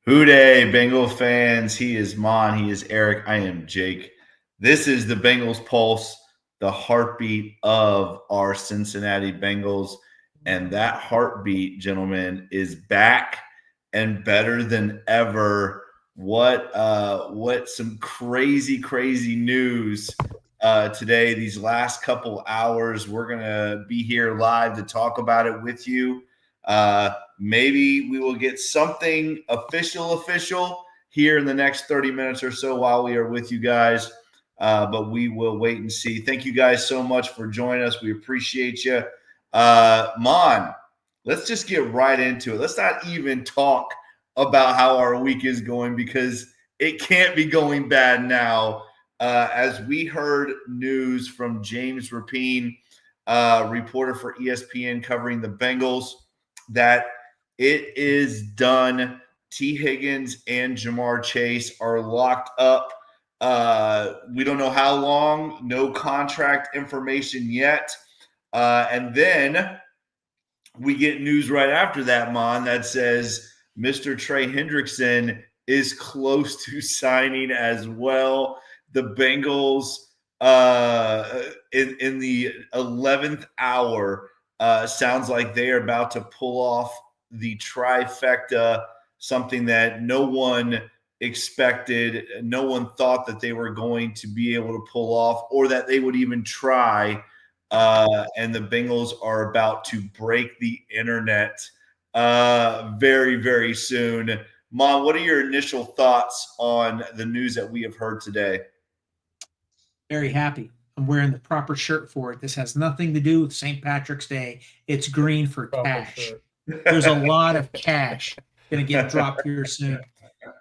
Hooday, Bengal fans. He is Mon. He is Eric. I am Jake. This is the Bengals Pulse, the heartbeat of our Cincinnati Bengals. And that heartbeat, gentlemen, is back and better than ever. What some crazy news today, these last couple hours. We're gonna be here live to talk about it with you. Maybe we will get something official here in the next 30 minutes or so while we are with you guys. But we will wait and see. Thank you guys so much for joining us. We appreciate you. Mon, let's just get right into it. Let's not even talk about how our week is going because it can't be going bad now. As we heard news from James Rapine, reporter for ESPN covering the Bengals, that it is done. T. Higgins and Jamar Chase are locked up. We don't know how long, no contract information yet. And then we get news right after that, Mon, that says Mr. Trey Hendrickson is close to signing as well. The Bengals in the 11th hour sounds like they are about to pull off the trifecta, something that no one expected. No one thought that they were going to be able to pull off or that they would even try. And the Bengals are about to break the internet very soon. Mom, what are your initial thoughts on the news that we have heard today? Very happy. I'm wearing the proper shirt for it. This has nothing to do with St. Patrick's Day. It's green for cash. There's a lot of cash going to get dropped here soon.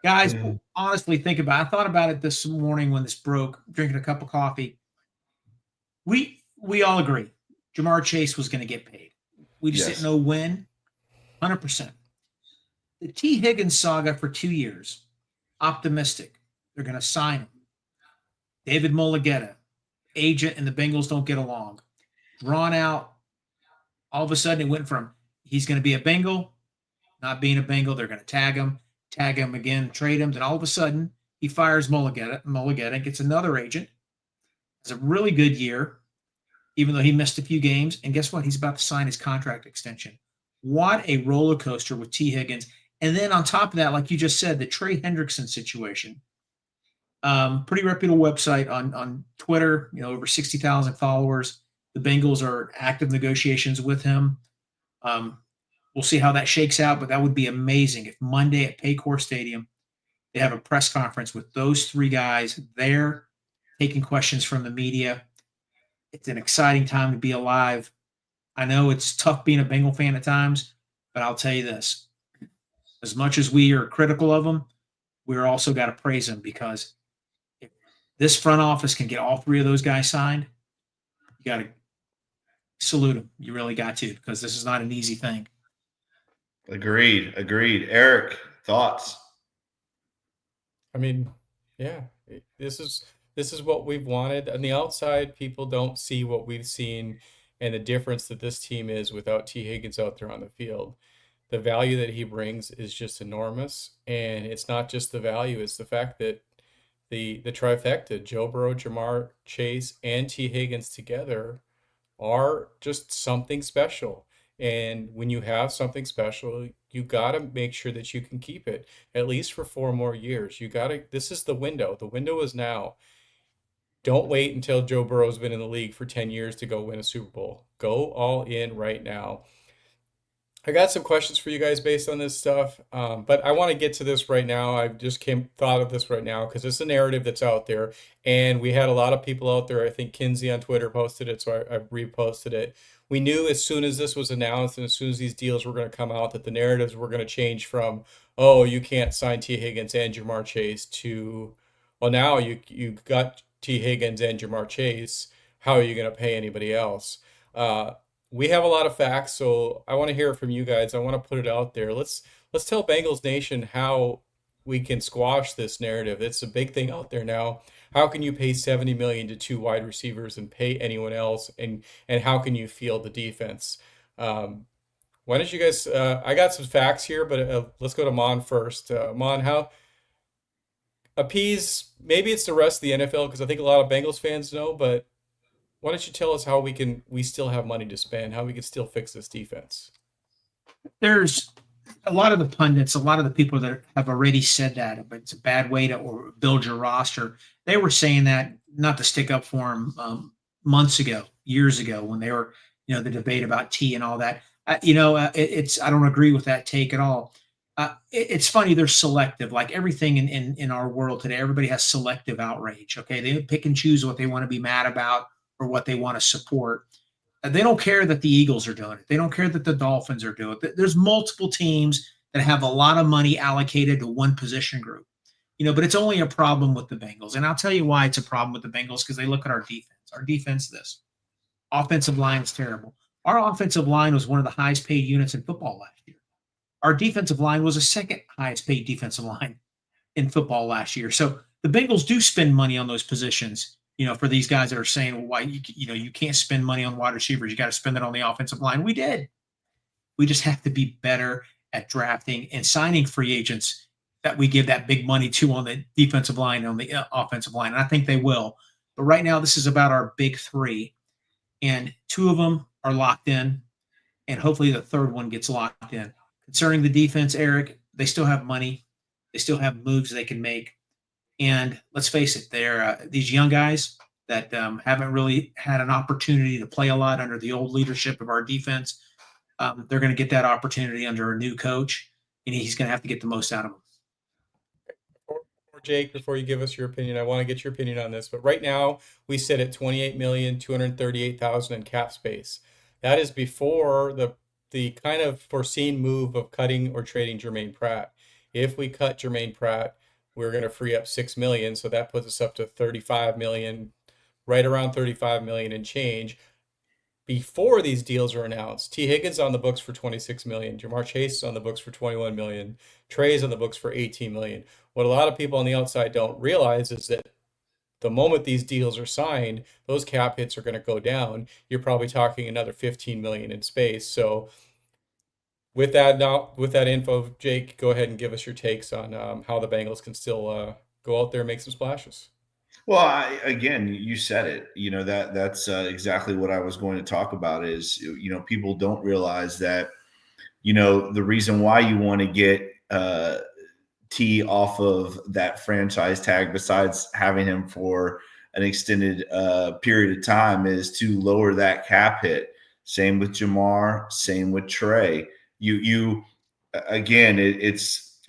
Guys, honestly, think about it. I thought about it this morning when this broke, drinking a cup of coffee. We all agree Jamar Chase was going to get paid. We just didn't know when. 100%. The T. Higgins saga for 2 years. Optimistic. They're going to sign him. David Mulligetta, agent, and the Bengals don't get along. Drawn out. All of a sudden, it went from he's going to be a Bengal, not being a Bengal. They're going to tag him again, trade him. Then all of a sudden, he fires Mulligetta and gets another agent. It's a really good year, even though he missed a few games. And guess what? He's about to sign his contract extension. What a roller coaster with T. Higgins. And then on top of that, like you just said, the Trey Hendrickson situation. Pretty reputable website on Twitter, over 60,000 followers. The Bengals are active negotiations with him. We'll see how that shakes out, but that would be amazing if Monday at Paycor Stadium, they have a press conference with those three guys there taking questions from the media. It's an exciting time to be alive. I know it's tough being a Bengal fan at times, but I'll tell you this. As much as we are critical of them, we're also got to praise them because if this front office can get all three of those guys signed, you got to salute them. You really got to, because this is not an easy thing. Agreed. Eric, thoughts? I mean, yeah, this is what we've wanted. On the outside, people don't see what we've seen and the difference that this team is without T. Higgins out there on the field. The value that he brings is just enormous. And it's not just the value, it's the fact that the trifecta, Joe Burrow, Jamar Chase, and T. Higgins together are just something special. And when you have something special, you got to make sure that you can keep it at least for 4 more years. This is the window. The window is now. Don't wait until Joe Burrow's been in the league for 10 years to go win a Super Bowl. Go all in right now. I got some questions for you guys based on this stuff, but I want to get to this right now. I just thought of this right now because it's a narrative that's out there, and we had a lot of people out there. I think Kinsey on Twitter posted it, so I reposted it. We knew as soon as this was announced and as soon as these deals were going to come out that the narratives were going to change from, oh, you can't sign T. Higgins and Jamar Chase to, well, now you got T. Higgins and Jamar Chase. How are you going to pay anybody else? We have a lot of facts, so I want to hear it from you guys. I want to put it out there. Let's tell Bengals Nation how we can squash this narrative. It's a big thing out there now. How can you pay $70 million to 2 wide receivers and pay anyone else? And how can you field the defense? Why don't you guys? I got some facts here, but let's go to Mon first. Mon, how appease? Maybe it's the rest of the NFL because I think a lot of Bengals fans know. But why don't you tell us how we still have money to spend, how we can still fix this defense? There's a lot of the pundits, a lot of the people that have already said that, but it's a bad way to or build your roster. They were saying that not to stick up for them months ago, years ago, when they were, the debate about T and all that. It's I don't agree with that take at all. It's funny they're selective, like everything in our world today. Everybody has selective outrage. Okay, they pick and choose what they want to be mad about or what they want to support. They don't care that the Eagles are doing it. They don't care that the Dolphins are doing it. There's multiple teams that have a lot of money allocated to one position group, but it's only a problem with the Bengals. And I'll tell you why it's a problem with the Bengals because they look at our defense. Our defense, this offensive line is terrible. Our offensive line was one of the highest paid units in football last year. Our defensive line was the second highest paid defensive line in football last year. So the Bengals do spend money on those positions. For these guys that are saying, well, why you can't spend money on wide receivers, you got to spend it on the offensive line. We did. We just have to be better at drafting and signing free agents that we give that big money to on the defensive line and on the offensive line. And I think they will. But right now, this is about our big three, and two of them are locked in, and hopefully the third one gets locked in. Concerning the defense, Eric, they still have money. They still have moves they can make. And let's face it, they're these young guys that haven't really had an opportunity to play a lot under the old leadership of our defense. They're going to get that opportunity under a new coach, and he's going to have to get the most out of them. Jake, before you give us your opinion, I want to get your opinion on this. But right now, we sit at 28,238,000 in cap space. That is before the kind of foreseen move of cutting or trading Jermaine Pratt. If we cut Jermaine Pratt, we're going to free up $6 million. So that puts us up to 35 million, right around 35 million and change. Before these deals are announced, T. Higgins on the books for 26 million. Jamar Chase is on the books for 21 million. Trey's on the books for 18 million. What a lot of people on the outside don't realize is that the moment these deals are signed, those cap hits are going to go down. You're probably talking another 15 million in space. So with that info, Jake, go ahead and give us your takes on how the Bengals can still go out there and make some splashes. Well, again, you said it. That's exactly what I was going to talk about. Is people don't realize that the reason why you want to get T off of that franchise tag, besides having him for an extended period of time, is to lower that cap hit. Same with Jamar. Same with Trey.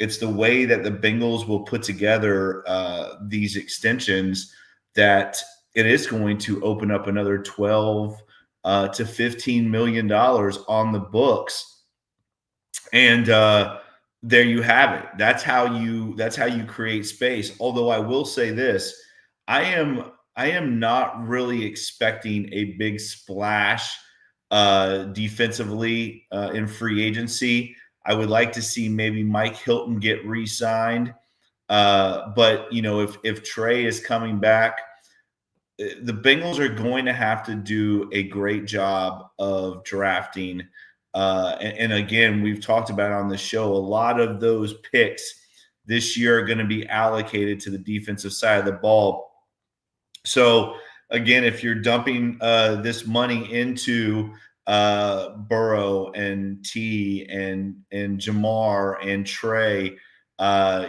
It's the way that the Bengals will put together these extensions that it is going to open up another $12 to $15 million on the books, and there you have it. That's how you create space. Although I will say this, I am not really expecting a big splash defensively in free agency. I would like to see maybe Mike Hilton get re-signed. But if Trey is coming back, the Bengals are going to have to do a great job of drafting. And again, we've talked about on the show, a lot of those picks this year are going to be allocated to the defensive side of the ball. So again, if you're dumping this money into Burrow and T and Jamar and Trey,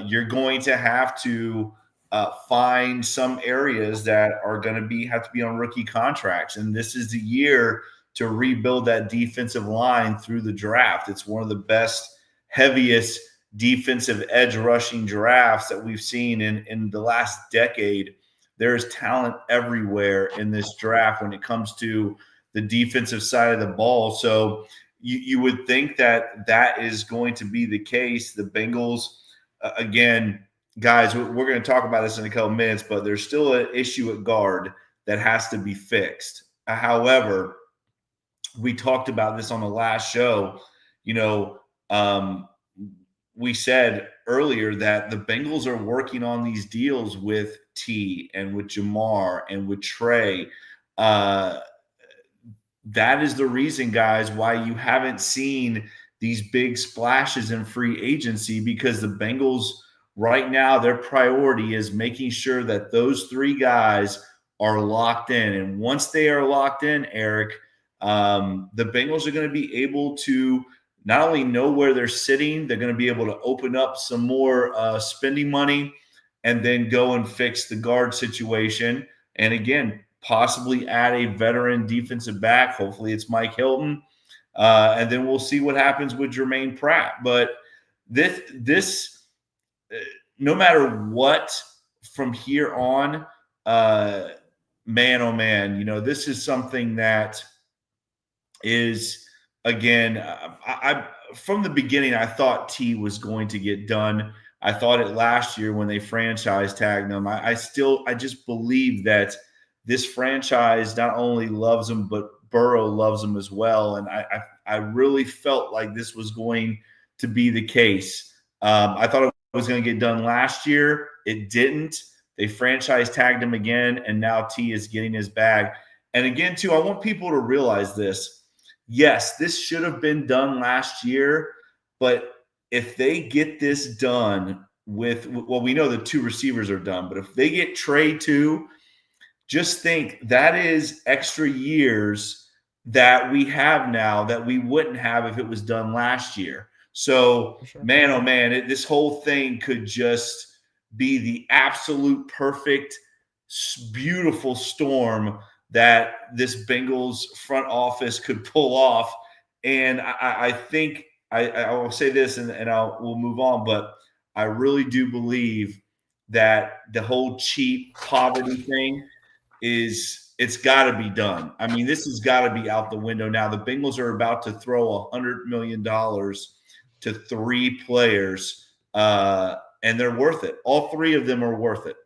you're going to have to find some areas that are going to have to be on rookie contracts. And this is the year to rebuild that defensive line through the draft. It's one of the best, heaviest defensive edge rushing drafts that we've seen in the last decade. There's talent everywhere in this draft when it comes to the defensive side of the ball. So you would think that is going to be the case. The Bengals, again, guys, we're going to talk about this in a couple minutes, but there's still an issue at guard that has to be fixed. However, we talked about this on the last show. We said earlier that the Bengals are working on these deals with T and with Jamar and with Trey. that is the reason, guys, why you haven't seen these big splashes in free agency, because the Bengals right now, their priority is making sure that those three guys are locked in. And once they are locked in, Eric, the Bengals are going to be able to not only know where they're sitting, they're going to be able to open up some more spending money and then go and fix the guard situation. And again, possibly add a veteran defensive back. Hopefully it's Mike Hilton. And then we'll see what happens with Jermaine Pratt. But this no matter what from here on, man, oh man, this is something that is, again, I from the beginning, I thought T was going to get done. I thought it last year when they franchise tagged him. I just believe that this franchise not only loves him, but Burrow loves him as well. And I really felt like this was going to be the case. I thought it was going to get done last year. It didn't. They franchise tagged him again, and now T is getting his bag. And again, too, I want people to realize this. Yes, this should have been done last year, but if they get this done with, well, we know the two receivers are done, but if they get Trey too, just think that is extra years that we have now that we wouldn't have if it was done last year. So, sure. Man, oh man, this whole thing could just be the absolute perfect, beautiful storm that this Bengals front office could pull off. And I think I will say this, and we'll move on, but I really do believe that the whole cheap poverty thing it's got to be done. I mean, this has got to be out the window now. The Bengals are about to throw $100 million to three players, and they're worth it. All three of them are worth it.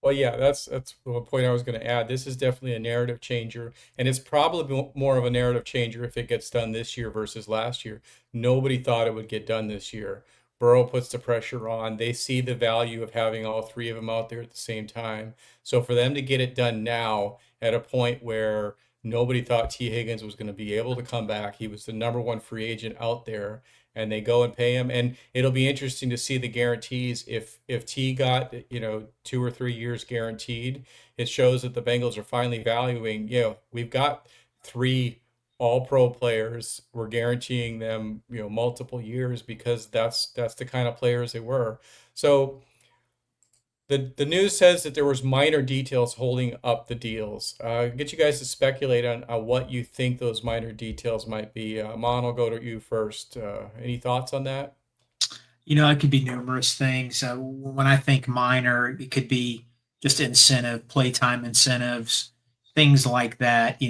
Well, yeah, that's the point I was going to add. This is definitely a narrative changer, and it's probably more of a narrative changer if it gets done this year versus last year. Nobody thought it would get done this year. Burrow puts the pressure on. They see the value of having all three of them out there at the same time. So for them to get it done now at a point where nobody thought T. Higgins was going to be able to come back, he was the number one free agent out there, and they go and pay him. And it'll be interesting to see the guarantees. If T got 2 or 3 years guaranteed, it shows that the Bengals are finally valuing, we've got 3 all-pro players. We're guaranteeing them multiple years because that's the kind of players they were. So the news says that there was minor details holding up the deals. Get you guys to speculate on what you think those minor details might be. Mon, I'll go to you first. Any thoughts on that? It could be numerous things. When I think minor, it could be just incentive, playtime incentives, things like that.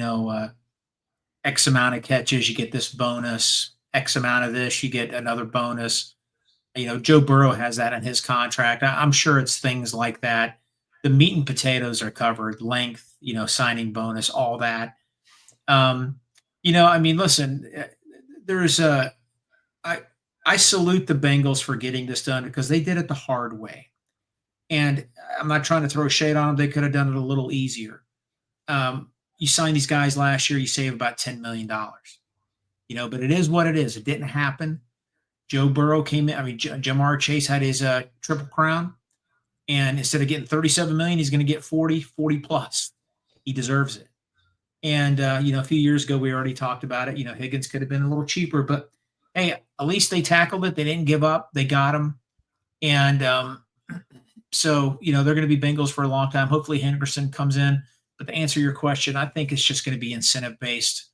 X amount of catches, you get this bonus. X amount of this, you get another bonus. Joe Burrow has that in his contract. I'm sure it's things like that. The meat and potatoes are covered, length, signing bonus, all that. Listen, I salute the Bengals for getting this done because they did it the hard way. And I'm not trying to throw shade on them. They could have done it a little easier. You sign these guys last year, you save about $10 million. But it is what it is. It didn't happen. Joe Burrow came in. Jamar Chase had his triple crown, and instead of getting $37 million, he's going to get 40 plus. He deserves it. And a few years ago, we already talked about it. Higgins could have been a little cheaper, but hey, at least they tackled it. They didn't give up. They got him, and so they're going to be Bengals for a long time. Hopefully, Henderson comes in. But to answer your question, I think it's just going to be incentive based,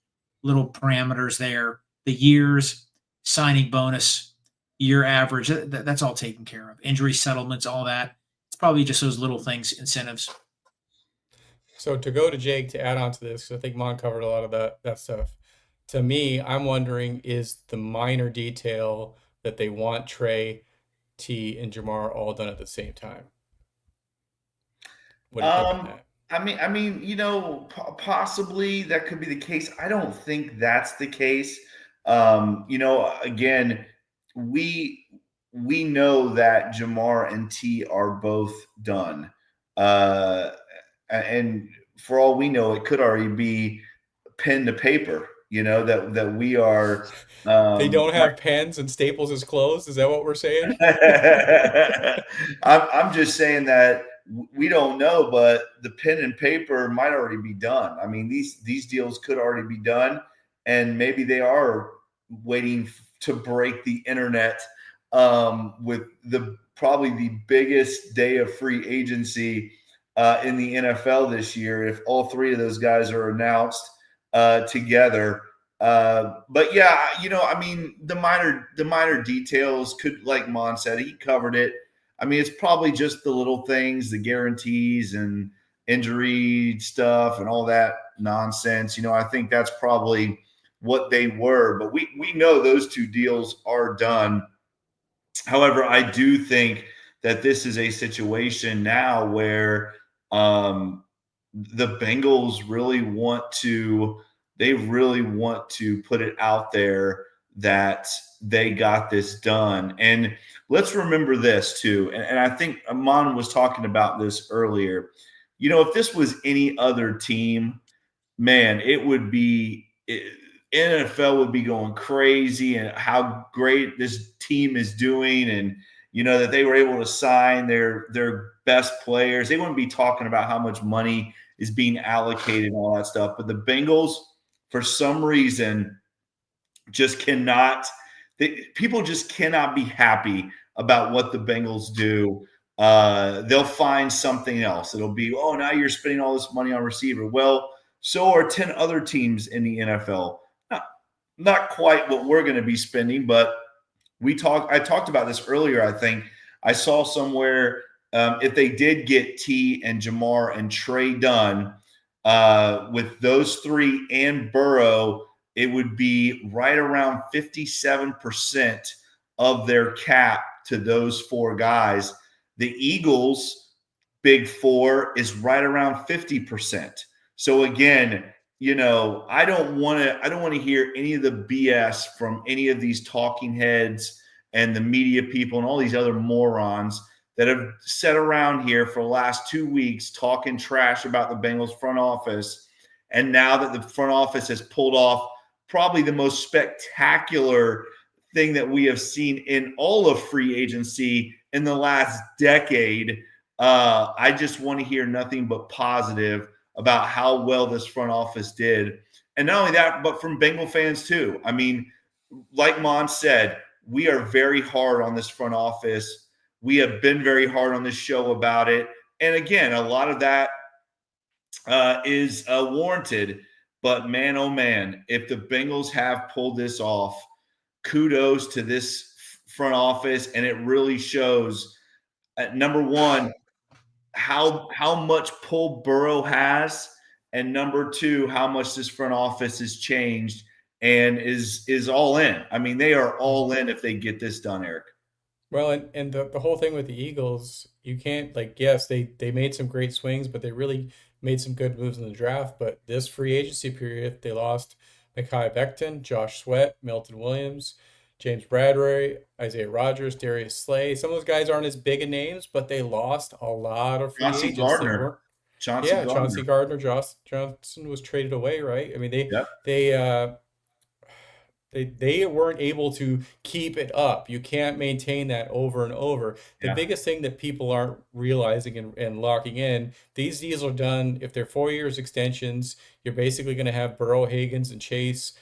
little parameters there. The years, signing bonus, year average, that's all taken care of. Injury settlements, all that. It's probably just those little things, incentives. So to go to Jake to add on to this, I think Mon covered a lot of that stuff. To me, I'm wondering, is the minor detail that they want Trey, T, and Jamar all done at the same time? What do you think on that? Possibly that could be the case. I don't think that's the case. Again, we know that Jamar and T are both done. And for all we know, it could already be pen to paper, that we are. They don't have pens and Staples is closed. Is that what we're saying? I'm just saying that we don't know, but the pen and paper might already be done. I mean, these deals could already be done, and maybe they are waiting to break the internet with probably the biggest day of free agency in the NFL this year, if all three of those guys are announced together. But yeah, I mean, the minor details could, like Mon said, he covered it. I mean, it's probably just the little things, the guarantees and injury stuff and all that nonsense. I think that's probably what they were. But we know those two deals are done. However, I do think that this is a situation now where the Bengals really want to put it out there that they got this done. And let's remember this too. And I think Amon was talking about this earlier. If this was any other team, man, NFL would be going crazy and how great this team is doing, and that they were able to sign their best players. They wouldn't be talking about how much money is being allocated and all that stuff. But the Bengals, for some reason, people just cannot be happy about what the Bengals do. They'll find something else. It'll be, oh, now you're spending all this money on receiver. Well, so are 10 other teams in the NFL. Not quite what we're going to be spending, but I talked about this earlier. I think I saw somewhere if they did get T and Jamar and Trey done with those three and Burrow, it would be right around 57% of their cap to those four guys. The Eagles' big four is right around 50%. So again, I don't want to hear any of the BS from any of these talking heads and the media people and all these other morons that have sat around here for the last 2 weeks talking trash about the Bengals front office. And now that the front office has pulled off probably the most spectacular thing that we have seen in all of free agency in the last decade, I just want to hear nothing but positive about how well this front office did. And not only that, but from Bengal fans too. I mean, like Mon said, we are very hard on this front office. We have been very hard on this show about it. And again, a lot of that is warranted. But man, oh man, if the Bengals have pulled this off, kudos to this front office. And it really shows, number one, how much pull Burrow has, and number two, how much this front office has changed and is all in. I mean, they are all in if they get this done, Eric. Well, and the whole thing with the Eagles, you can't, yes, they made some great swings, but they really made some good moves in the draft. But this free agency period, they lost Mekhi Becton, Josh Sweat, Milton Williams, James Bradbury, Isaiah Rodgers, Darius Slay. Some of those guys aren't as big of names, but they lost a lot of free Chauncey agents. Gardner. Chauncey Gardner. Johnson was traded away, right? I mean, they weren't able to keep it up. You can't maintain that over and over. The biggest thing that people aren't realizing and locking in, these deals are done. If they're 4 years extensions, you're basically going to have Burrow, Higgins, and Chase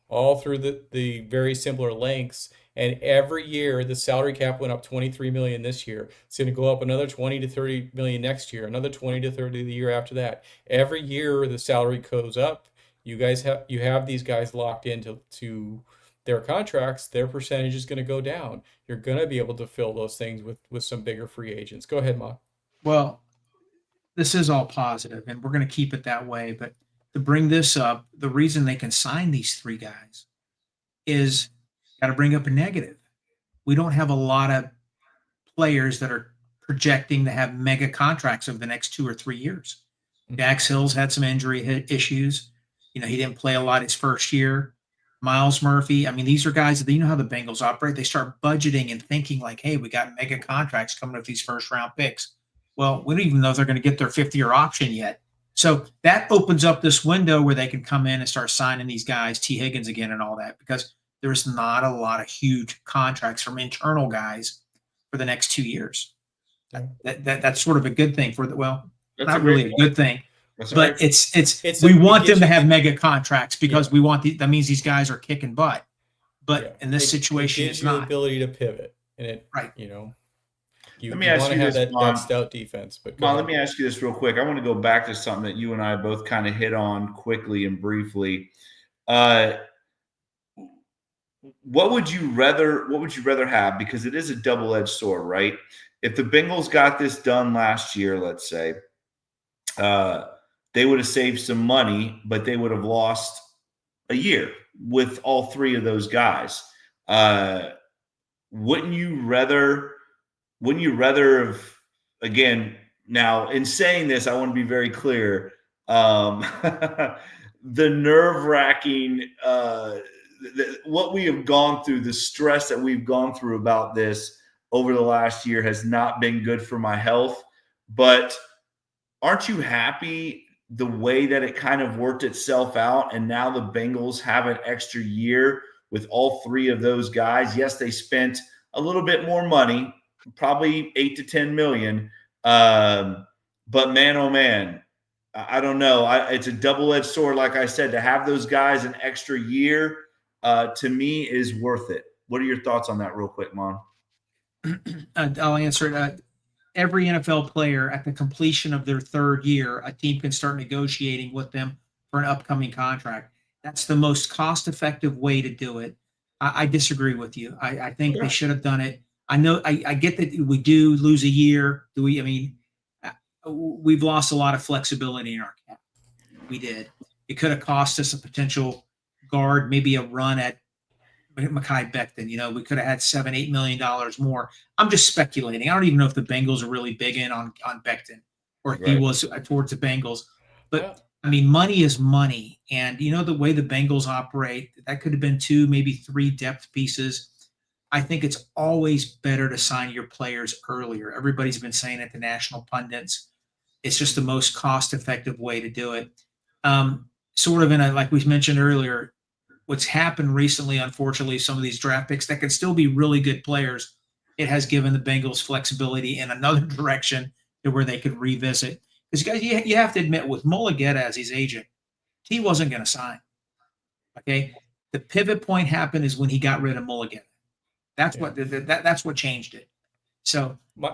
all through the very similar lengths. And every year, the salary cap went up $23 million this year. It's going to go up another $20 to $30 million next year, another $20 to $30 the year after that. Every year, the salary goes up. You have these guys locked into their contracts. Their percentage is going to go down. You're going to be able to fill those things with some bigger free agents. Go ahead, Ma. Well, this is all positive, and we're going to keep it that way. But to bring this up, the reason they can sign these three guys is got to bring up a negative. We don't have a lot of players that are projecting to have mega contracts over the next 2 or 3 years. Dax Hill's had some injury issues. He didn't play a lot his first year. Miles Murphy. I mean, these are guys that, how the Bengals operate. They start budgeting and thinking like, hey, we got mega contracts coming with these first round picks. Well, we don't even know if they're going to get their 5th-year option yet. So that opens up this window where they can come in and start signing these guys, T. Higgins again, and all that, because there's not a lot of huge contracts from internal guys for the next 2 years. Yeah. That's sort of a good thing for the That's not a great really a good thing, That's a but great we It want them gives to you have the mega contracts because yeah. we want that means these guys are kicking butt. Yeah. But in this It situation, gives it's you the not. ability to pivot, and Right. you Let me you ask want to you have this, that Mon. stout defense. But go Mon, let ahead. me ask you this real quick. I want to go back to something that you and I both kind of hit on quickly and briefly. Uh, what would you rather have? Because it is a double-edged sword, right? If the Bengals got this done last year, let's say, uh, they would have saved some money, but they would have lost a year with all three of those guys. Uh, wouldn't you rather? Wouldn't you rather have? Again, now in saying this, I want to be very clear. The nerve wracking, what we have gone through, the stress that we've gone through about this over the last year has not been good for my health. But aren't you happy the way that it kind of worked itself out? And now the Bengals have an extra year with all three of those guys. Yes, they spent a little bit more money, probably 8 to 10 million. But man, oh man, I don't know. It's a double-edged sword, like I said. To have those guys an extra year, to me, is worth it. What are your thoughts on that, real quick, Mon? I'll answer it. Every NFL player at the completion of their third year, a team can start negotiating with them for an upcoming contract. That's the most cost effective way to do it. I disagree with you. I think they should have done it. I know I get that we do lose a year. Do we? I mean, we've lost a lot of flexibility in our cap. We did. It could have cost us a potential guard, maybe a run at Mekhi Becton. We could have had $7-8 million more. I'm just speculating. I don't even know if the Bengals are really big in on Becton or if he was towards the Bengals. But I mean, money is money, and the way the Bengals operate, that could have been 2, maybe 3 depth pieces. I think it's always better to sign your players earlier. Everybody's been saying it, the national pundits. It's just the most cost-effective way to do it. Sort of like we mentioned earlier, what's happened recently, unfortunately, some of these draft picks that can still be really good players, it has given the Bengals flexibility in another direction to where they could revisit. Because guys, you have to admit, with Mulligetta as his agent, he wasn't going to sign. Okay, the pivot point happened is when he got rid of Mulligetta. That's that's what changed it. So, go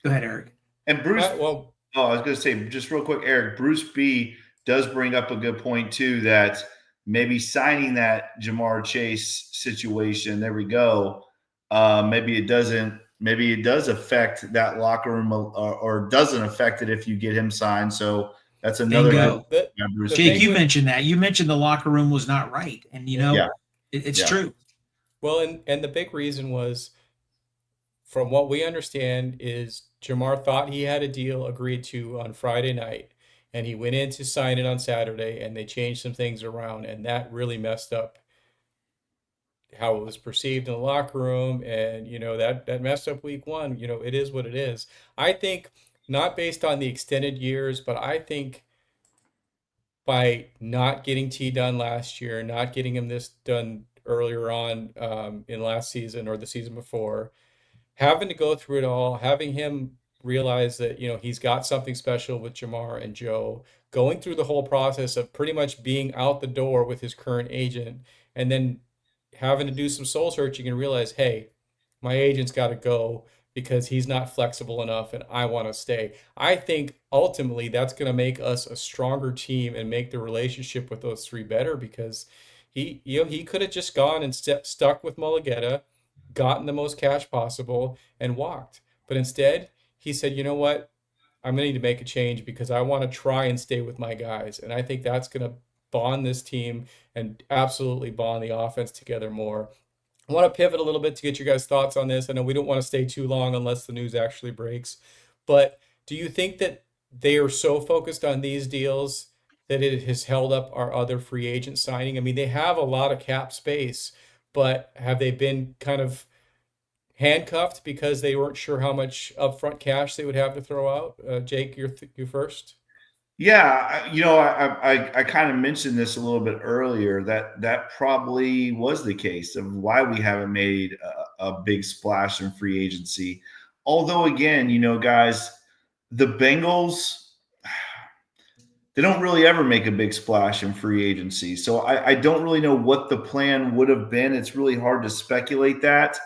ahead, Eric. And Bruce, I was going to say, just real quick, Eric, Bruce B does bring up a good point too, that maybe signing that Jamar Chase situation, there we go. Maybe it does affect that locker room, or doesn't affect it if you get him signed. So that's another. Jake, you mentioned that. You mentioned the locker room was not right, and it's true. Well, and the big reason was, from what we understand, is Jamar thought he had a deal agreed to on Friday night, and he went in to sign it on Saturday, and they changed some things around, and that really messed up how it was perceived in the locker room, and that messed up week one. It is what it is. I think, not based on the extended years, but I think by not getting T done last year, not getting him this done earlier on in last season or the season before, having to go through it all, having him realize that he's got something special with Jamar and Joe, going through the whole process of pretty much being out the door with his current agent, and then having to do some soul searching and realize, hey, my agent's got to go because he's not flexible enough and I want to stay. I think ultimately that's going to make us a stronger team and make the relationship with those three better, because he could have just gone and stuck with Mulligetta, gotten the most cash possible, and walked. But instead, he said, you know what? I'm going to need to make a change because I want to try and stay with my guys. And I think that's going to bond this team and absolutely bond the offense together more. I want to pivot a little bit to get your guys' thoughts on this. I know we don't want to stay too long unless the news actually breaks. But do you think that they are so focused on these deals that it has held up our other free agent signing? I mean, they have a lot of cap space, but have they been kind of handcuffed because they weren't sure how much upfront cash they would have to throw out? Jake, you first. Yeah, I kind of mentioned this a little bit earlier that probably was the case of why we haven't made a big splash in free agency. Although, again, guys, the Bengals, they don't really ever make a big splash in free agency. So I don't really know what the plan would have been. It's really hard to speculate that.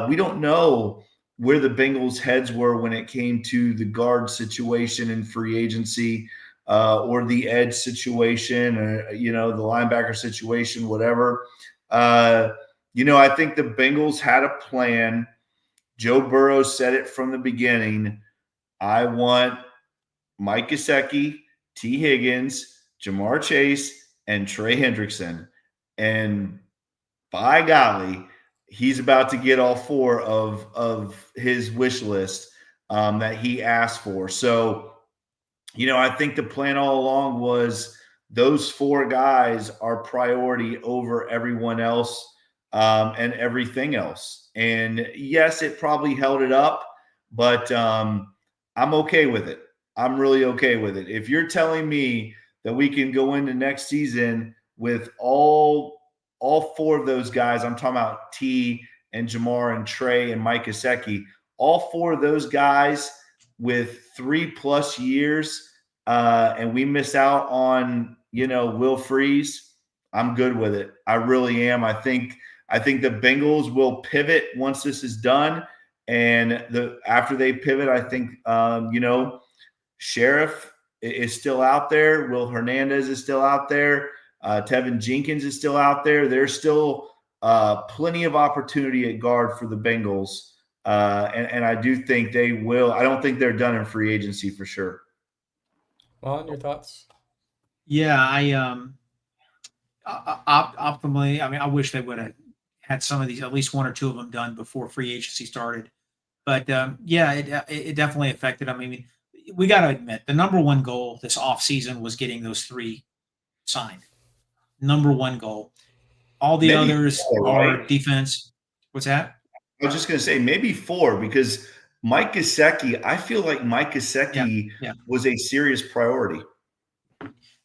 We don't know where the Bengals' heads were when it came to the guard situation in free agency, or the edge situation, or the linebacker situation, whatever. I think the Bengals had a plan. Joe Burrow said it from the beginning. I want Mike Gesicki, T. Higgins, Jamar Chase, and Trey Hendrickson. And by golly, he's about to get all four of his wish list that he asked for. So, I think the plan all along was those four guys are priority over everyone else, and everything else. And yes, it probably held it up, but I'm okay with it. I'm really okay with it. If you're telling me that we can go into next season with all four of those guys, I'm talking about T and Jamar and Trey and Mike Gesicki, all four of those guys with 3+ years, and we miss out on Will Freeze, I'm good with it. I really am. I think the Bengals will pivot once this is done, and after they pivot, I think Sheriff is still out there. Will Hernandez is still out there. Tevin Jenkins is still out there. There's still plenty of opportunity at guard for the Bengals. And I do think they will. I don't think they're done in free agency for sure. Ron, your thoughts? Yeah, optimally. I mean, I wish they would have had some of these, at least one or two of them, done before free agency started. But yeah, it definitely affected them. I mean, we got to admit the number one goal this offseason was getting those three signed. Number one goal. All the Maybe others 4, are right? defense. What's that? I was just going to say maybe 4, because Mike Gesicki, I feel like Mike Yeah, Gesicki yeah. was a serious priority.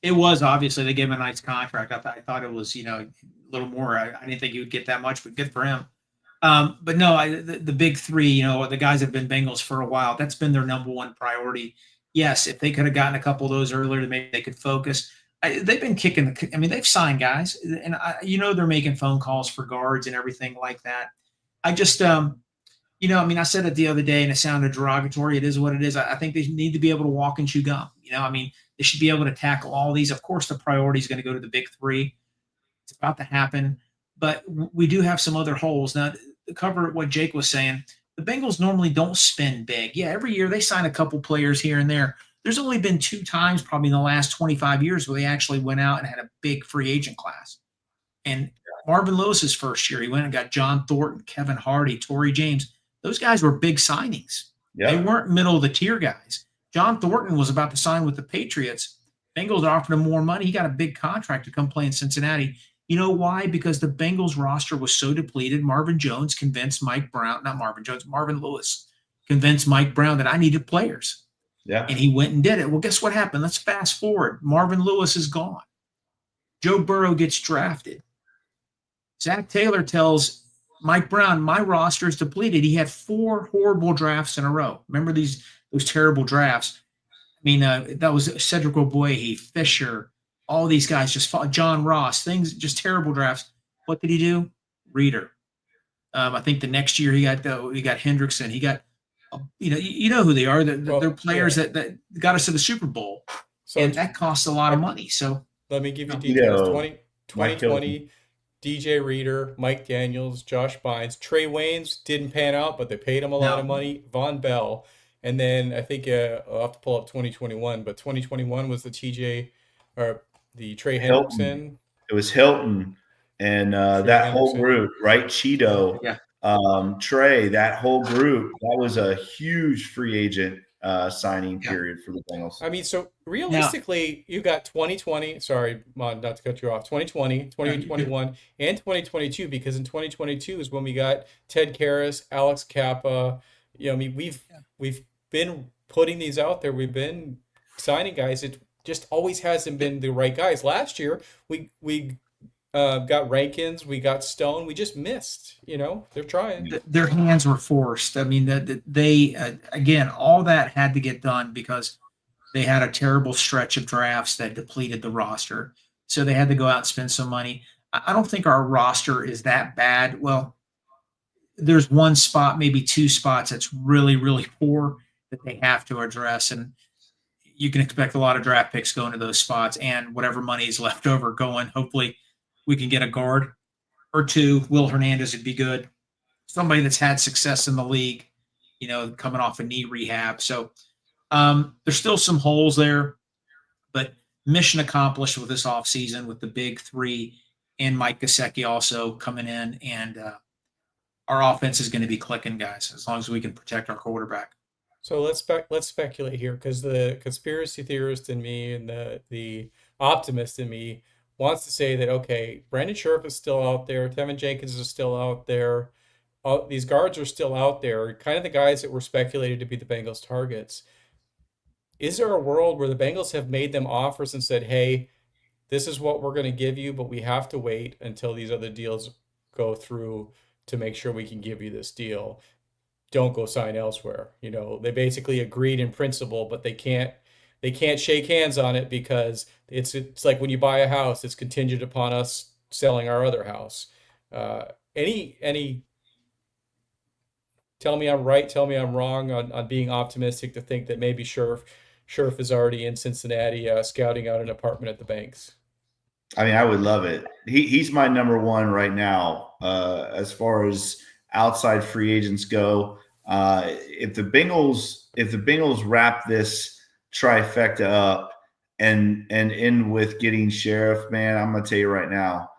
It was obviously they gave him a nice contract. I thought it was a little more. I didn't think he would get that much, but good for him. But no, the big three, the guys that have been Bengals for a while, that's been their number one priority. Yes, if they could have gotten a couple of those earlier, maybe they could focus. They've been kicking I mean, they've signed guys, and they're making phone calls for guards and everything like that. I just, I mean, I said it the other day, and it sounded derogatory. It is what it is. I think they need to be able to walk and chew gum. I mean, they should be able to tackle all these. Of course, the priority is going to go to the big three. It's about to happen, but we do have some other holes now. To cover what Jake was saying, the Bengals normally don't spend big. Yeah, every year they sign a couple players here and there. There's only been 2 times probably in the last 25 years where they actually went out and had a big free agent class. And Marvin Lewis's first year, he went and got John Thornton, Kevin Hardy, Torrey James. Those guys were big signings. They Yeah. weren't middle of the tier guys. John Thornton was about to sign with the Patriots. Bengals offered him more money. He got a big contract to come play in Cincinnati. You know why? Because the Bengals roster was so depleted. Marvin Jones convinced Mike Brown, not Marvin Jones, Marvin Lewis convinced Mike Brown that I needed players. Yeah. And he went and did it. Well, guess what happened? Let's fast forward. Marvin Lewis is gone. Joe Burrow gets drafted. Zach Taylor tells Mike Brown, my roster is depleted. He had 4 horrible drafts in a row. Remember those terrible drafts? I mean, that was Cedric Ogbuehi, Fisher, all these guys just fought, John Ross, things, just terrible drafts. What did he do? Reader. I think the next year he got Hendrickson. He got, you know who they are. They're players that got us to the Super Bowl, So and that costs a lot of money. So let me give you You details. know, 20, Mike Hilton. 2020, DJ Reader, Mike Daniels, Josh Bynes, Trey Waynes didn't pan out, but they paid him a lot of money. Von Bell, and then I think I'll have to pull up 2021, but 2021 was the TJ or the Trey Hilton. Hendrickson. It was Hilton and Trey that whole Hendrickson. group, right? Cheeto, Yeah. Trey, that whole group. That was a huge free agent signing period for the Bengals. I mean, so realistically, you got 2020, sorry, Mon, not to cut you off, 2020, 2021, and 2022, because in 2022 is when we got Ted Karras, Alex Kappa. I mean, we've been putting these out there. We've been signing guys. It just always hasn't been the right guys. Last year, we got Rankins, we got Stone. We just missed. They're trying. Their hands were forced. I mean, that they again, all that had to get done because they had a terrible stretch of drafts that depleted the roster. So they had to go out and spend some money. I don't think our roster is that bad. Well, there's one spot, maybe two spots that's really, really poor that they have to address. And you can expect a lot of draft picks going to those spots and whatever money is left over going. Hopefully, we can get a guard or two. Will Hernandez would be good. Somebody that's had success in the league, coming off a knee rehab. So there's still some holes there, but mission accomplished with this offseason with the big three and Mike Gesicki also coming in. And our offense is going to be clicking, guys, as long as we can protect our quarterback. So let's speculate here, because the conspiracy theorist in me and the optimist in me wants to say that, okay, Brandon Scherff is still out there, Tevin Jenkins is still out there, these guards are still out there, kind of the guys that were speculated to be the Bengals targets. Is there a world where the Bengals have made them offers and said, hey, this is what we're going to give you, but we have to wait until these other deals go through to make sure we can give you this deal? Don't go sign elsewhere. They basically agreed in principle, but they can't shake hands on it because it's like when you buy a house, it's contingent upon us selling our other house. Any tell me I'm right, tell me I'm wrong on being optimistic to think that maybe Scherff is already in Cincinnati scouting out an apartment at the Banks. I mean, I would love it. He's my number one right now as far as outside free agents go. If the Bengals wrap this trifecta up and end with getting Scherff, man, I'm gonna tell you right now,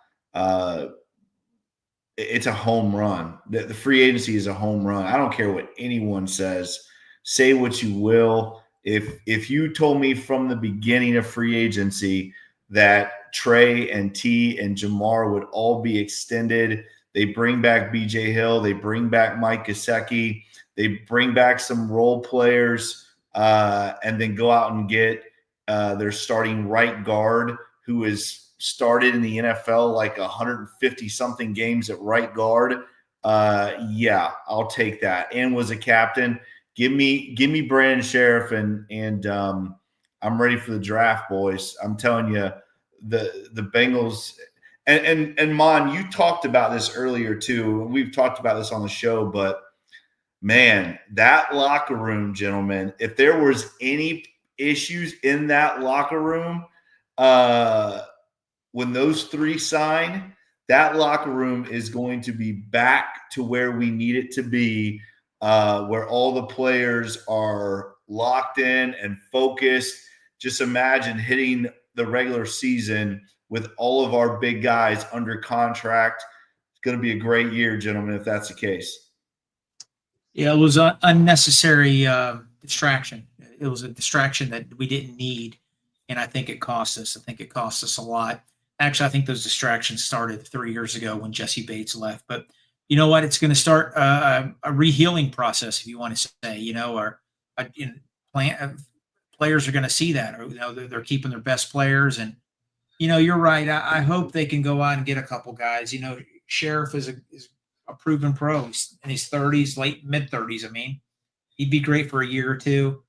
it's a home run. The free agency is a home run. I don't care what anyone says. Say what you will. If you told me from the beginning of free agency that Trey and T and Jamar would all be extended, they bring back BJ Hill, they bring back Mike Gesicki, they bring back some role players, and then go out and get their starting right guard, who is started in the NFL like 150-something games at right guard. Yeah, I'll take that. And was a captain. Give me Brandon Scherff, and I'm ready for the draft, boys. I'm telling you, the Bengals and Mon, you talked about this earlier too. We've talked about this on the show, but man, that locker room, gentlemen, if there was any issues in that locker room, when those three sign, that locker room is going to be back to where we need it to be, where all the players are locked in and focused. Just imagine hitting the regular season with all of our big guys under contract. It's going to be a great year, gentlemen, if that's the case. Yeah, it was an unnecessary distraction. It was a distraction that we didn't need, and I think it cost us. I think it cost us a lot. Actually, I think those distractions started 3 years ago when Jesse Bates left. But you know what? It's going to start a rehealing process, if you want to say, or players are going to see that. Or, they're keeping their best players. And, you're right. I hope they can go out and get a couple guys. Scherff is a proven pro. He's in his 30s, late mid-30s. I mean, he'd be great for a year or two.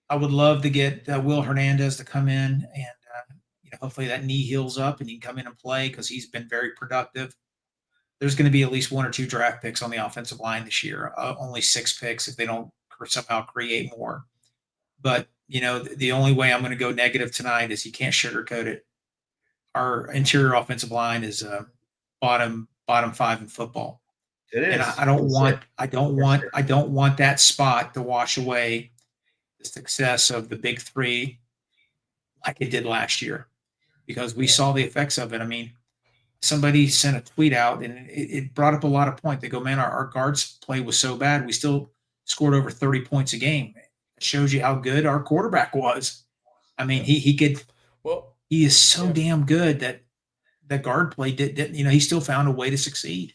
I would love to get Will Hernandez to come in and hopefully that knee heals up and he can come in and play because he's been very productive. There's going to be at least 1 or 2 draft picks on the offensive line this year. Only 6 picks if they don't somehow create more. But, the only way I'm going to go negative tonight is you can't sugarcoat it. Our interior offensive line is bottom 5 in football. It is. And I don't want that spot to wash away the success of the big three like it did last year, because we saw the effects of it. I mean, somebody sent a tweet out and it brought up a lot of points. They go, man, our guards play was so bad. We still scored over 30 points a game. It shows you how good our quarterback was. I mean, he could, well, he is so damn good that the guard play did, he still found a way to succeed.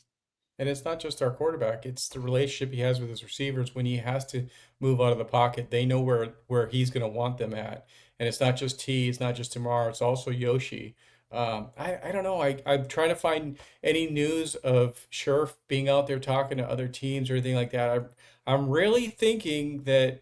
And it's not just our quarterback, it's the relationship he has with his receivers when he has to move out of the pocket. They know where he's going to want them at. And it's not just T, it's not just Tamar, it's also Yoshi. I don't know. I'm trying to find any news of Scherf being out there talking to other teams or anything like that. I'm really thinking that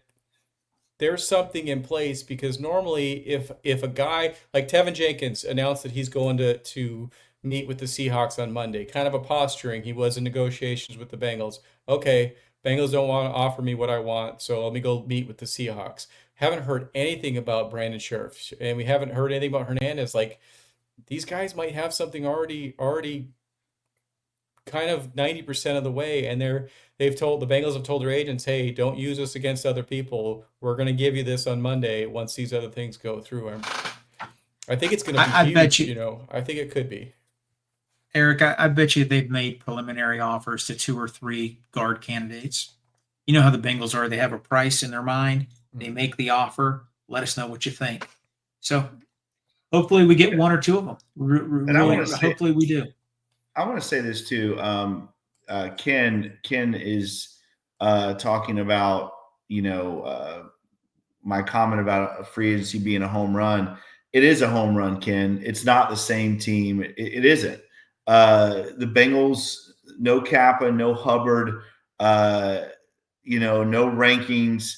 there's something in place because normally if a guy like Tevin Jenkins announced that he's going to meet with the Seahawks on Monday, kind of a posturing, he was in negotiations with the Bengals. Okay, Bengals don't want to offer me what I want, so let me go meet with the Seahawks. Haven't heard anything about Brandon Scherf, and we haven't heard anything about Hernandez. Like these guys might have something already kind of 90% of the way, and the Bengals have told their agents, hey, don't use us against other people. We're going to give you this on Monday once these other things go through. I think it's going to be I huge. bet you, I think it could be. Eric, I bet you they've made preliminary offers to 2 or 3 guard candidates. You know how the Bengals are. They have a price in their mind. They make the offer. Let us know what you think. So hopefully we get 1 or 2 of them. Hopefully we do. I want to say this too. Ken is talking about, my comment about a free agency being a home run. It is a home run, Ken. It's not the same team. It isn't. The Bengals, no Kappa, no Hubbard, no rankings.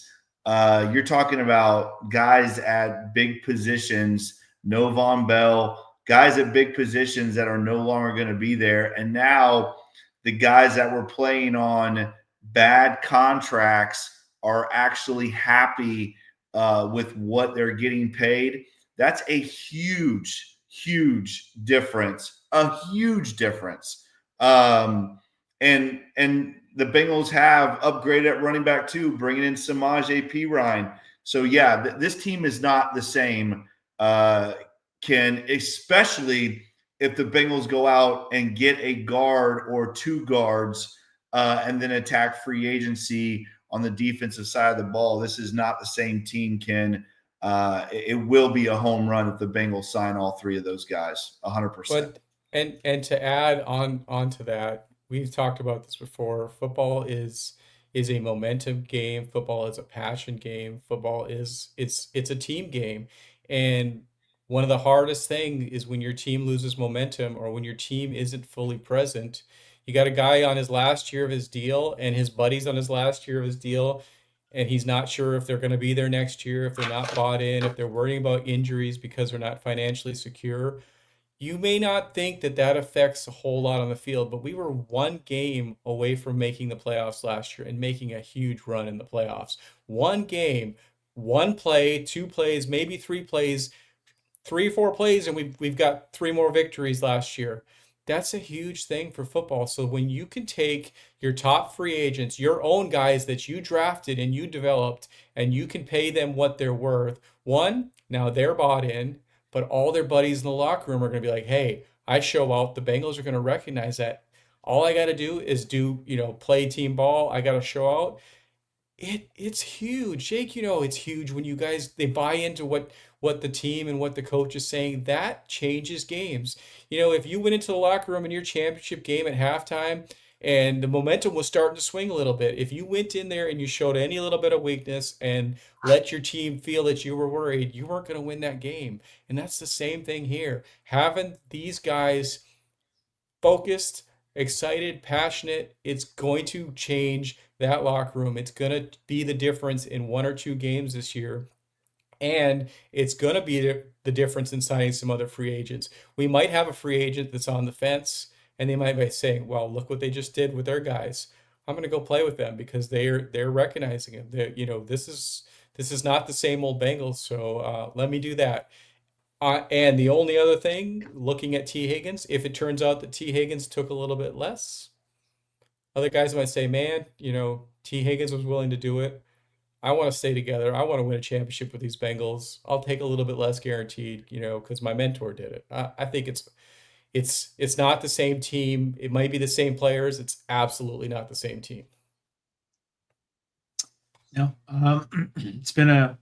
You're talking about guys at big positions, no Von Bell, guys at big positions that are no longer going to be there. And now the guys that were playing on bad contracts are actually happy with what they're getting paid. That's a huge, huge difference. A huge difference. And the Bengals have upgraded at running back too, bringing in Samaje Perine. So yeah, this team is not the same. Ken, especially if the Bengals go out and get a guard or 2 guards and then attack free agency on the defensive side of the ball. This is not the same team, Ken. It will be a home run if the Bengals sign all 3 of those guys, 100%. But and to add onto that, we've talked about this before. Football is a momentum game. Football is a passion game. Football it's a team game, and one of the hardest thing is when your team loses momentum or when your team isn't fully present. You got a guy on his last year of his deal and his buddies on his last year of his deal, and he's not sure if they're going to be there next year, if they're not bought in, if they're worrying about injuries because they're not financially secure. You may not think that affects a whole lot on the field, but we were 1 game away from making the playoffs last year and making a huge run in the playoffs. 1 game, 1 play, 2 plays, maybe 3 plays, 3 or 4 plays, and we've got 3 more victories last year. That's a huge thing for football. So when you can take your top free agents, your own guys that you drafted and you developed, and you can pay them what they're worth, 1, now they're bought in, but all their buddies in the locker room are going to be like, hey, I show out. The Bengals are going to recognize that. All I got to do is play team ball. I got to show out. It's huge. Jake, it's huge when you guys, they buy into what the team and what the coach is saying. That changes games. If you went into the locker room in your championship game at halftime and the momentum was starting to swing a little bit, if you went in there and you showed any little bit of weakness and let your team feel that you were worried, you weren't going to win that game. And that's the same thing here. Having these guys focused, excited, passionate, it's going to change that locker room. It's going to be the difference in 1 or 2 games this year. And it's going to be the difference in signing some other free agents. We might have a free agent that's on the fence, and they might be saying, well, look what they just did with their guys. I'm going to go play with them because they're recognizing it. This is not the same old Bengals, so let me do that. And the only other thing, looking at T. Higgins, if it turns out that T. Higgins took a little bit less, other guys might say, man, T. Higgins was willing to do it. I want to stay together. I want to win a championship with these Bengals. I'll take a little bit less guaranteed, because my mentor did it. I think it's not the same team. It might be the same players. It's absolutely not the same team. No, it's been an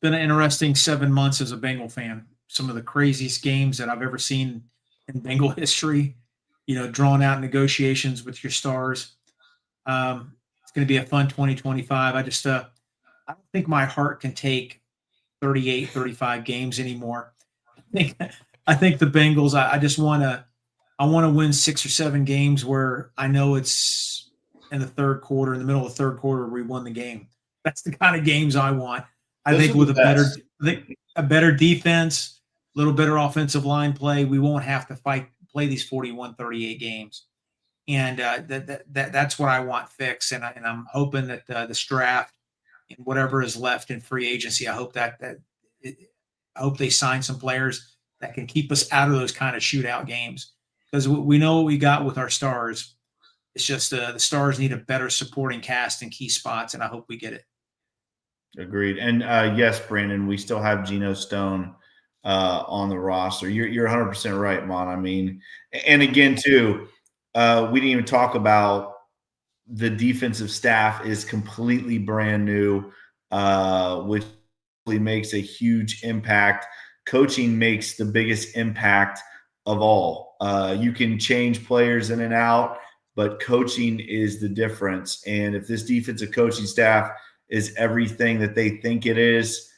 interesting 7 months as a Bengal fan. Some of the craziest games that I've ever seen in Bengal history. drawn out negotiations with your stars. It's going to be a fun 2025. I don't think my heart can take 38, 35 games anymore. think I think the Bengals. I want to win 6 or 7 games where I know it's in the third quarter, in the middle of the third quarter, we won the game. That's the kind of games I want. I Those think are with the best. a better defense, a little better offensive line play, we won't have to play these 41, 38 games. And that's what I want fixed. And I'm hoping that this draft and whatever is left in free agency, I hope I hope they sign some players that can keep us out of those kind of shootout games, because we know what we got with our stars. It's just the stars need a better supporting cast in key spots, and I hope we get it. Agreed. And yes, Brandon, we still have Geno Stone on the roster. You're 100% right, Mon. I mean, and again, too, we didn't even talk about the defensive staff is completely brand new, which makes a huge impact. Coaching makes the biggest impact of all. You can change players in and out, but coaching is the difference. And if this defensive coaching staff is everything that they think it is,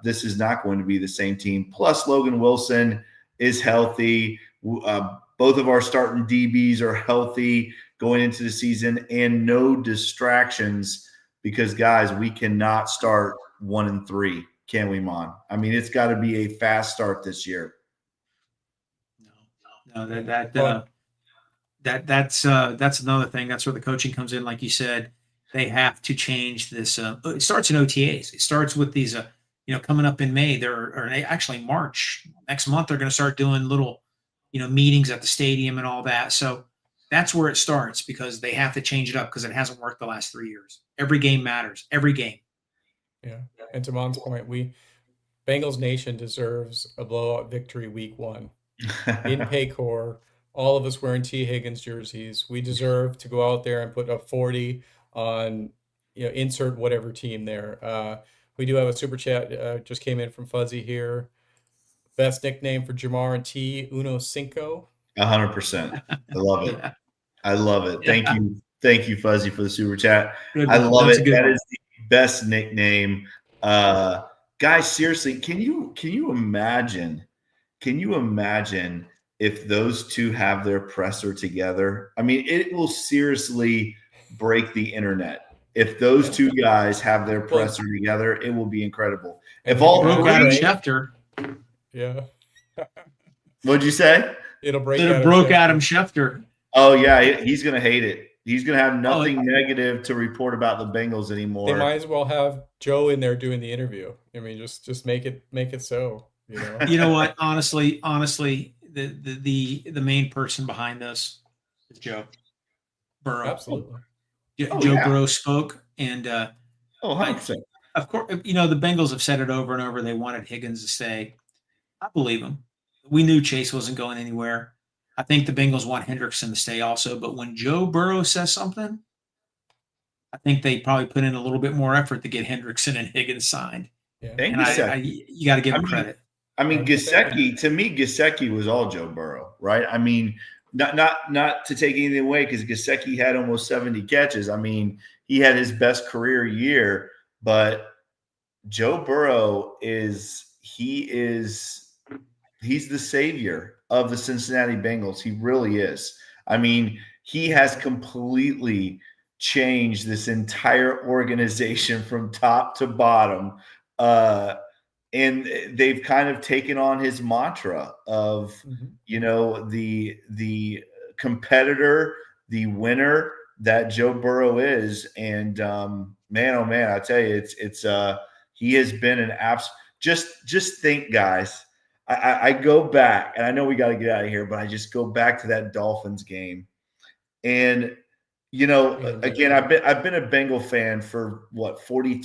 this is not going to be the same team. Plus, Logan Wilson is healthy. Both of our starting DBs are healthy going into the season, and no distractions, because, guys, we cannot start 1-3, can we, Mon? I mean, it's got to be a fast start this year. No, that's another thing. That's where the coaching comes in. Like you said, they have to change this. It starts in OTAs. It starts with these, coming up in May. Or actually March next month. They're going to start doing little, meetings at the stadium and all that. So that's where it starts, because they have to change it up, because it hasn't worked the last 3 years. Every game matters. Every game. Yeah, and to Mon's point, Bengals Nation deserves a blowout victory week 1 in Paycor. All of us wearing T. Higgins jerseys. We deserve to go out there and put up 40 on, insert whatever team there. We do have a super chat just came in from Fuzzy here. Best nickname for Jamar and T, Uno Cinco. 100%. I love it. Yeah. I love it. Thank you. Thank you, Fuzzy, for the super chat. Good I one. love That's it. a good That one. is the best nickname. Guys, seriously, can you imagine? Can you imagine if those two have their presser together? I mean, it will seriously break the internet. If those two guys have their presser together, it will be incredible. If all broke Adam three, Schefter. Yeah. what'd you say? It'll break It Adam broke Schefter. Adam Schefter. Oh yeah, he's gonna hate it. He's gonna have nothing negative to report about the Bengals anymore. They might as well have Joe in there doing the interview. I mean, just make it so. You know what? Honestly, the main person behind this is Joe Burrow. Absolutely. Joe Burrow spoke, and 100%. Of course, the Bengals have said it over and over. They wanted Higgins to stay. I believe him. We knew Chase wasn't going anywhere. I think the Bengals want Hendrickson to stay also. But when Joe Burrow says something, I think they probably put in a little bit more effort to get Hendrickson and Higgins signed. Yeah. And you got to give him credit. I mean, Gesicki, to me, Gesicki was all Joe Burrow, right? I mean, not to take anything away, because Gesicki had almost 70 catches. I mean, he had his best career year, but Joe Burrow he's the savior of the Cincinnati Bengals. He really is. I mean, he has completely changed this entire organization from top to bottom. And they've kind of taken on his mantra of, the competitor, the winner that Joe Burrow is. And man, oh man, I tell you, it's he has been an just think, guys. I go back, and I know we got to get out of here, but I just go back to that Dolphins game. And, again, I've been a Bengal fan for what, 40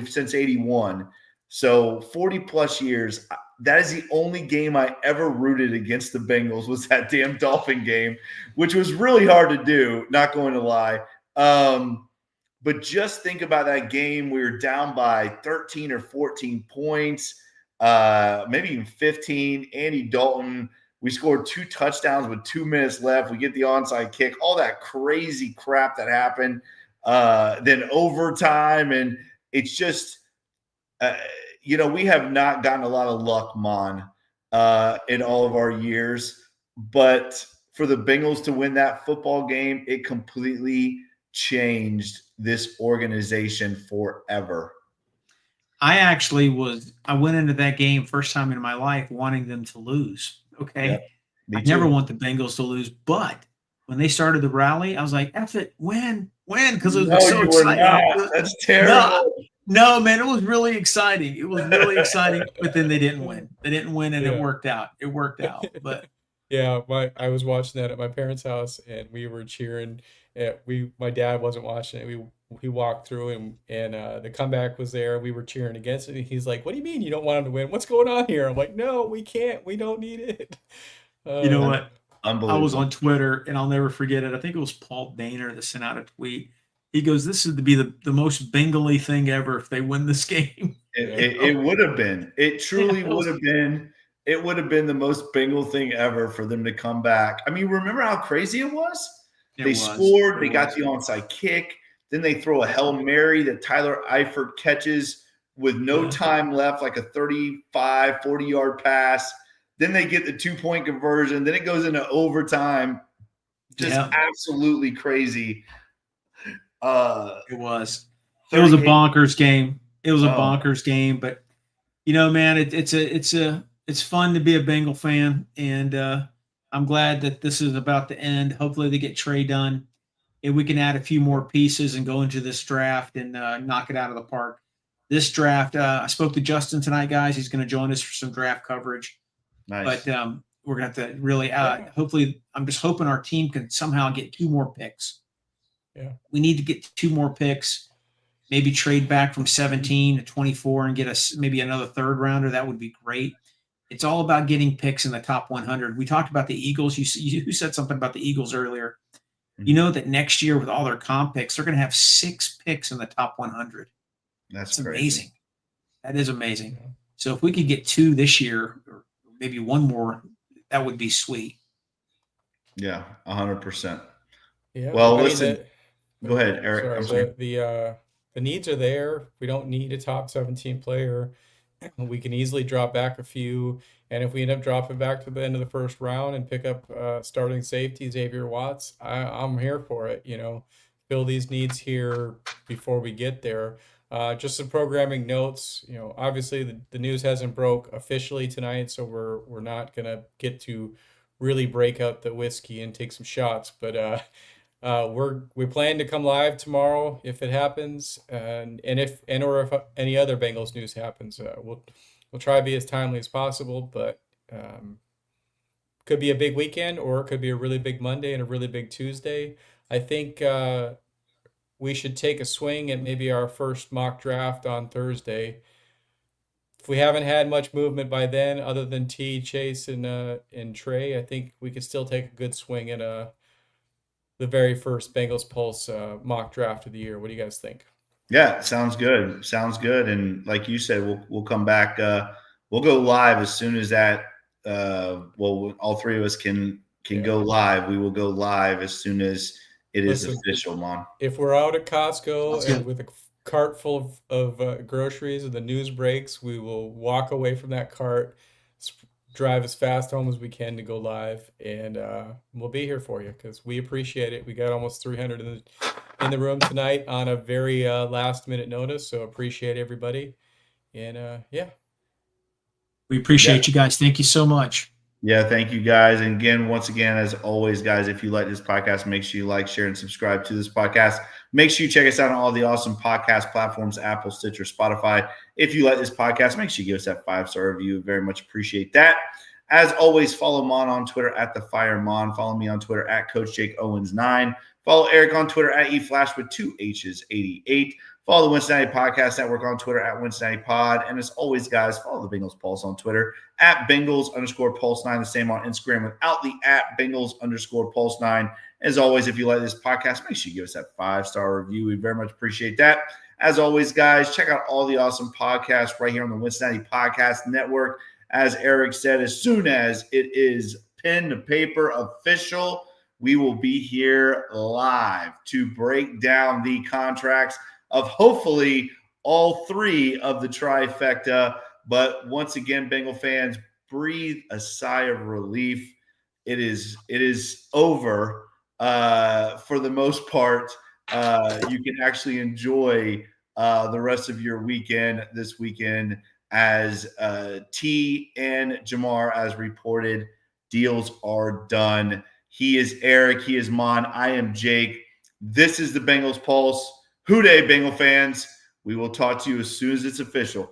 since 81. So 40 plus years. That is the only game I ever rooted against the Bengals, was that damn Dolphin game, which was really hard to do, not going to lie. But just think about that game. We were down by 13 or 14 points, maybe even 15. Andy Dalton, We scored 2 touchdowns with 2 minutes left. We get the onside kick, all that crazy crap that happened. Then overtime, and it's just, we have not gotten a lot of luck, Mon, in all of our years. But for the Bengals to win that football game, it completely changed this organization forever. I went into that game first time in my life wanting them to lose. Okay. Yeah, I never want the Bengals to lose, but when they started the rally, I was like, F it, win, because it was so exciting. That's terrible. No, man, it was really exciting. But then they didn't win. And it worked out. But yeah, I was watching that at my parents' house, and we were cheering. My dad wasn't watching it. He walked through, and the comeback was there. We were cheering against it. He's like, "What do you mean you don't want them to win? What's going on here?" I'm like, "No, we can't. We don't need it." You know what? Unbelievable. I was on Twitter, and I'll never forget it. I think it was Paul Daner that sent out a tweet. He goes, "This is to be the most Bengali thing ever if they win this game." It would have been. It truly would have been. It would have been the most Bengal thing ever for them to come back. I mean, remember how crazy it was? They scored. They got the onside kick. Then they throw a Hail Mary that Tyler Eifert catches with no time left, like a 35, 40-yard pass. Then they get the 2-point conversion. Then it goes into overtime. Just absolutely crazy. It was a bonkers game. But man, it's fun to be a Bengal fan, and I'm glad that this is about to end. Hopefully they get Trey done, and we can add a few more pieces and go into this draft and knock it out of the park. This draft, I spoke to Justin tonight, guys. He's going to join us for some draft coverage. Nice. But we're going to have to really hopefully, I'm just hoping our team can somehow get 2 more picks. Yeah. We need to get 2 more picks, maybe trade back from 17 to 24 and get us maybe another 3rd rounder. That would be great. It's all about getting picks in the top 100. We talked about the Eagles. You said something about the Eagles earlier. You know that next year with all their comp picks, they're going to have 6 picks in the top 100. That's amazing. That is amazing. So if we could get 2 this year, or maybe 1 more, that would be sweet. Yeah, 100%. Yeah. Well, listen. Go ahead, Eric. Sorry, the needs are there. We don't need a top 17 player. We can easily drop back a few, and if we end up dropping back to the end of the first round and pick up starting safety Xavier Watts, I'm here for it. Fill these needs here before we get there. Just some programming notes. Obviously the news hasn't broke officially tonight, so we're not gonna get to really break out the whiskey and take some shots, but we plan to come live tomorrow if it happens, and if any other Bengals news happens, we'll try to be as timely as possible. But could be a big weekend, or it could be a really big Monday and a really big Tuesday. I think we should take a swing at maybe our first mock draft on Thursday. If we haven't had much movement by then, other than T, Chase, and Trey, I think we could still take a good swing at the very first Bengals Pulse mock draft of the year. What do you guys think? Yeah, sounds good. And like you said, we'll come back. We'll go live as soon as that. All 3 of us can go live. We will go live as soon as it is official, Mon. If we're out at Costco and with a cart full of groceries and the news breaks, we will walk away from that cart, drive as fast home as we can to go live, and we'll be here for you because we appreciate it. We got almost 300 in the room tonight on a very last minute notice, so appreciate everybody. And we appreciate you guys. Thank you so much. Yeah, thank you guys. And once again, as always, guys, if you like this podcast, make sure you like, share, and subscribe to this podcast. Make sure you check us out on all the awesome podcast platforms, Apple, Stitcher, Spotify. If you like this podcast, make sure you give us that 5-star review. Very much appreciate that. As always, follow Mon on Twitter at @TheFireMon. Follow me on Twitter at Coach Jake Owens 9. Follow Eric on Twitter at eFlash with 2 H's 88. Follow the Cincinnati Podcast Network on Twitter at Cincinnati Pod. And as always, guys, follow the Bengals Pulse on Twitter at Bengals_Pulse9. The same on Instagram without the at Bengals_Pulse9. As always, if you like this podcast, make sure you give us that 5-star review. We very much appreciate that. As always, guys, check out all the awesome podcasts right here on the Cincinnati Podcast Network. As Eric said, as soon as it is pen to paper official. We will be here live to break down the contracts of hopefully all three of the trifecta. But once again, Bengal fans, breathe a sigh of relief. It is over for the most part. You can actually enjoy the rest of your weekend this weekend as T and Jamar, as reported, deals are done. He is Eric. He is Mon. I am Jake. This is the Bengals Pulse. Hoo day, Bengal fans. We will talk to you as soon as it's official.